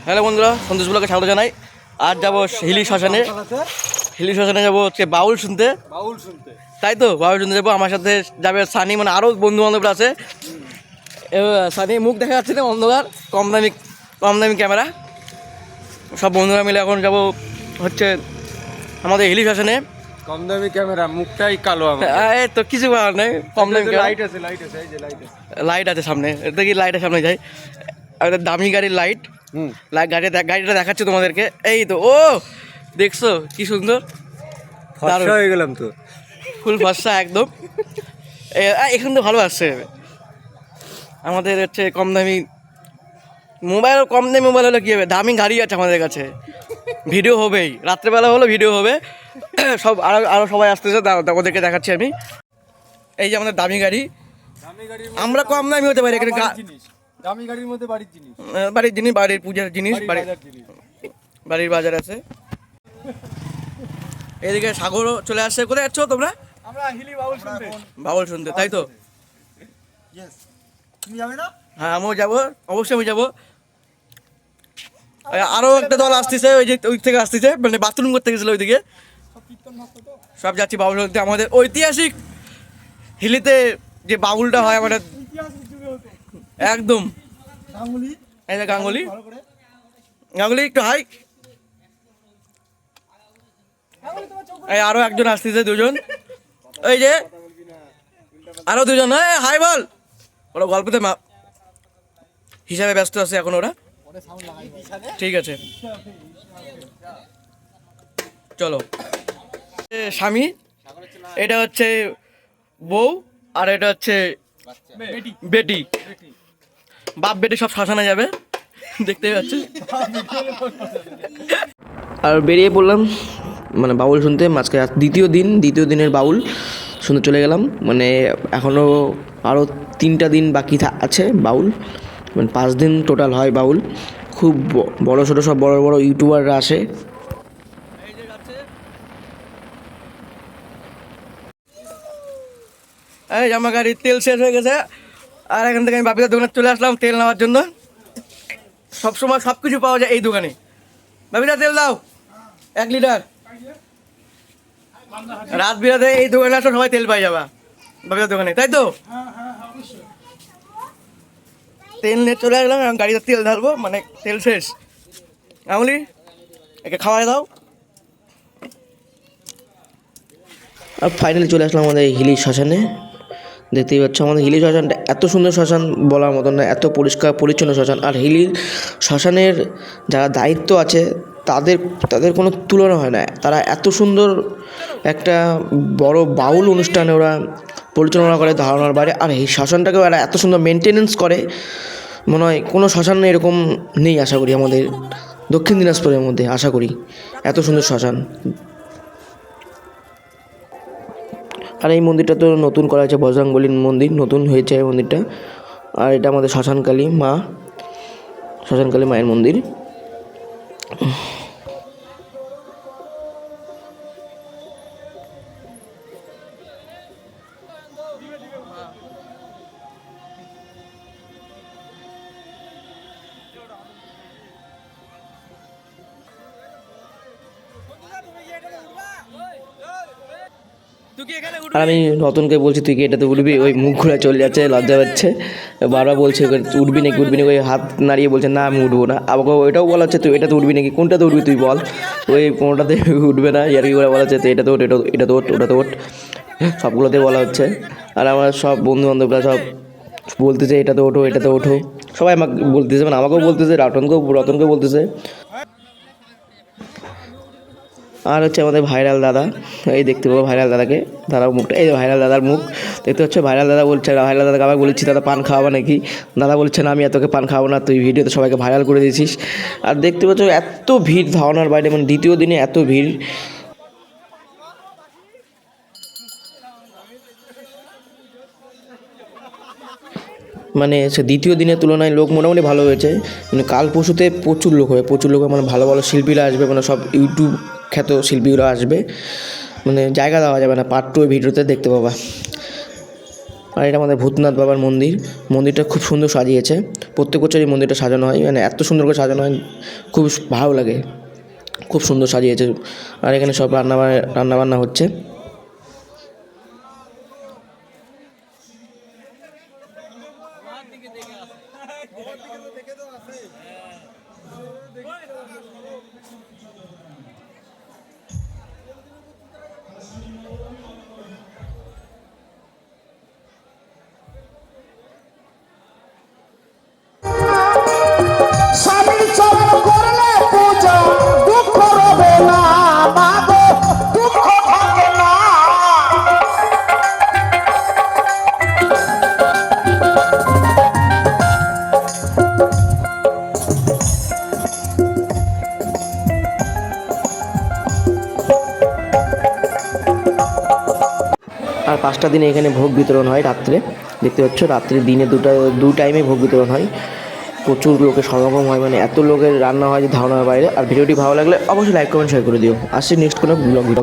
Hello বন্ধুরা, সন্তোষ ব্লগে স্বাগত জানাই। আজ যাবো হিলি শ্মশানে। হিলি শ্মশানে যাবো হচ্ছে বাউল শুনতে। তাই তো বাউল শুনতে যাবো। আমার সাথে যাবে সানি, মানে আরও বন্ধু বান্ধবরা আছে। সানি মুখ দেখা যাচ্ছে না, অন্ধকার, কম দামি ক্যামেরা। সব বন্ধুরা মিলে এখন যাবো হচ্ছে আমাদের হিলি শ্মশানে। কম দামি ক্যামেরা, মুখটাই কালো আমার। এই তো কিছু করার নেই, কম দামি লাইট আছে, এই যে লাইট আছে সামনে। এটা কি লাইটের সামনে যাই, একটা দামি গাড়ির লাইট। গাড়িটা দেখাচ্ছে তোমাদেরকে। এই তো, ও দেখছো কি সুন্দর, ফর্সা হয়ে গেলাম তো। ফুল ফর্সা একদম। এখান থেকে ভালো আসছে। আমাদের হচ্ছে কম দামি মোবাইল, কম দামি মোবাইল হলে কী হবে, দামি গাড়ি আছে আমাদের কাছে, ভিডিও হবেই। রাত্রেবেলা হলো ভিডিও হবে। সব আরও সবাই আসতেছে, ওদেরকে দেখাচ্ছি আমি। এই যে আমাদের দামি গাড়ি। আমরা কম দামি হতে পারি এখানে, দামি গাড়ির মধ্যে বাড়ির জিনিস, বাড়ির পূজার জিনিস, বাড়ির বাজার আছে। এদিকে সাগরও চলে আসছে। কোথায় যাচ্ছ তোমরা? আমরা হিলি বাউল শুনতে। বাউল শুনতে, তাই তো? তুমি যাবে না? হ্যাঁ, আমিও যাবো, অবশ্যই আমি যাবো। আরও একটা দল আসতেছে, ওই থেকে আসতেছে, মানে বাথরুম করতে গেছিলো ওইদিকে। সব যাচ্ছি বাউল শুনতে। আমাদের ঐতিহাসিক হিলিতে যে বাউলটা হয় আমাদের, একদম এই যে গাঙ্গুলি একটু হাই। এই আরো একজন আসতেছে, দুজন। এই যে আরো দুজন। হাই বল। ওরা গল্পতে হিসাবে ব্যস্ত আছে এখন ওরা। ঠিক আছে, চলো। স্বামী, এটা হচ্ছে বউ, আর এটা হচ্ছে বেটি। বাপ বেটি সব শ্মশানে যাবে, দেখতেই পাচ্ছি। আর বেরিয়ে পড়লাম মানে বাউল শুনতে। মাঝখানে দ্বিতীয় দিনের বাউল শুনতে চলে গেলাম। মানে এখনও আরও 3টা দিন বাকি আছে বাউল, মানে 5 দিন টোটাল হয় বাউল। খুব বড়ো ছোটো সব বড় বড় ইউটিউবাররা আসে। এই আমার গাড়ির তেল শেষ হয়ে গেছে, আর এখান থেকে আমি বাপিদার দোকানে চলে আসলাম তেল নেওয়ার জন্য। সবসময় সব কিছু পাওয়া যায় এই দোকানে। বাপিদা তেল দাও 1 লিটার। রাত বিরাতে এই দোকানে আসো, সবাই তেল পাই যাবা বাপিদার দোকানে, তাই তো? তেল নিয়ে চলে আসলাম, গাড়িতে তেল ঢালবো, মানে তেল শেষ। আমলি একে খাওয়াই দাও। আর ফাইনালি চলে আসলাম আমাদের হিলি শ্মশানে। দেখতেই পাচ্ছ আমাদের হিলি শ্মশানটা এত সুন্দর শ্মশান, বলার মতন না, এত পরিষ্কার পরিচ্ছন্ন শ্মশান। আর হিলির শ্মশানের যারা দায়িত্ব আছে তাদের কোনো তুলনা হয় না। তারা এত সুন্দর একটা বড় বাউল অনুষ্ঠানে ওরা পরিচালনা করে ধারণার বাইরে। আর এই শ্মশানটাকেও এরা এত সুন্দর মেনটেনেন্স করে, মনে হয় কোনো শ্মশানে এরকম নেই আশা করি আমাদের দক্ষিণ দিনাজপুরের মধ্যে, আশা করি এত সুন্দর শ্মশান। আর এই মন্দিরটা তো নতুন করা হয়েছে, বজরংবলীর মন্দির নতুন হয়েছে এই মন্দিরটা। আর এটা আমাদের শ্মশানকালী মায়ের মন্দির। আর আমি রতনকে বলছি তুই কি এটাতে উঠবি, ওই মুখ ঘুরে চলে যাচ্ছে, লজ্জা পাচ্ছে, বারবার বলছে উঠবি নাকি ওই হাত নাড়িয়ে বলছে না আমি উঠবো না। আমাকে ওইটাও বলা হচ্ছে তুই এটাতে উঠবি নাকি, কোনটাতে উঠবি তুই বল। ওই কোনোটাতে উঠবে না, ইয়ার্কি করে বলা হচ্ছে তো এটাতে ওঠ, এটাতে ওঠ, ওটাতে ওঠ, সবগুলোতে বলা হচ্ছে। আর আমার সব বন্ধু বান্ধবরা সব বলতেছে এটাতে ওঠো, সবাই আমাকে বলতেছে, মানে আমাকেও বলতেছে, রতনকেও বলতেছে। আর হচ্ছে আমাদের ভাইরাল দাদা, এই দেখতে পাবো ভাইরাল দাদাকে, দাদার মুখটা, এই ভাইরাল দাদার মুখ দেখতে হচ্ছে। ভাইরাল দাদা বলছে, ভাইরাল দাদাকে আবার বলেছি দাদা পান খাওয়াবা নাকি, দাদা বলছে না আমি এতকে পান খাওয়াবো না, তুই ভিডিওতে সবাইকে ভাইরাল করে দিয়েছিস। আর দেখতে পাচ্ছ এত ভিড় ধারণার বাইরে, মানে দ্বিতীয় দিনে এত ভিড়। মানে সে দ্বিতীয় দিনের তুলনায় লোক মোটামুটি ভালো হয়েছে। মানে কাল পরশুতে প্রচুর লোক মানে ভালো ভালো শিল্পীরা আসবে, মানে সব ইউটিউব খ্যাত শিল্পীরা আসবে। মানে জায়গা দেওয়া যাবে না, পার্ট 2 ভিডিওতে দেখতে পাবা। আর এটা আমাদের ভূতনাথ বাবার মন্দির। মন্দিরটা খুব সুন্দর সাজিয়েছে। প্রত্যেক বছর এই মন্দিরটা সাজানো হয়, মানে এত সুন্দর করে সাজানো হয়, খুব ভালো লাগে, খুব সুন্দর সাজিয়েছে। আর এখানে সব রান্নাবান্না হচ্ছে। স্বামীর চরণ করলে পূজা, দুঃখ রবে না মাগো, দুঃখ থাকে না। আর 5টা দিনে এখানে ভোগ বিতরণ হয় রাত্রে। দেখতে পাচ্ছ রাত্রে দিনে দু টাইমে ভোগ বিতরণ হয়। প্রচুর লোকের সমাগম হয়, মানে এত লোকের রান্না হয় যে ধারণার বাইরে। আর ভিডিওটি ভালো লাগলে অবশ্যই লাইক কমেন্ট শেয়ার করে দিও। আসছি নেক্সট কোনো ব্লগ ভিডিও।